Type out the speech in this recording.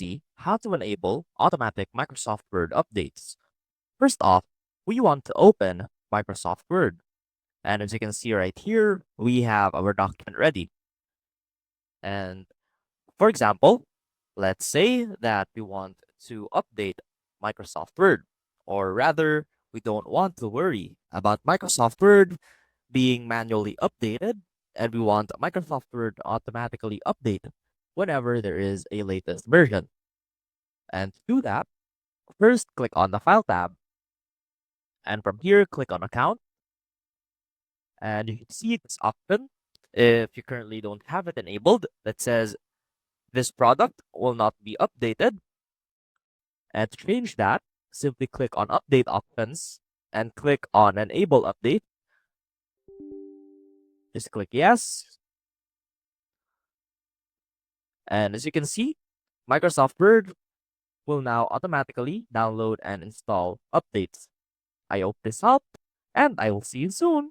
see how to enable automatic Microsoft Word updates. First off, we want to open Microsoft Word. And as you can see right here, we have our document ready. And for example, let's say that we want to update Microsoft Word, or rather, we don't want to worry about Microsoft Word being manually updated, and we want Microsoft Word to automatically update whenever there is a latest version. And to do that, first click on the File tab, and from here, click on Account, and you can see this option if you currently don't have it enabled that says this product will not be updated. And to change that, simply click on Update Options and click on Enable Update. Just click Yes. And as you can see, Microsoft Word will now automatically download and install updates. I hope this helped, and I will see you soon.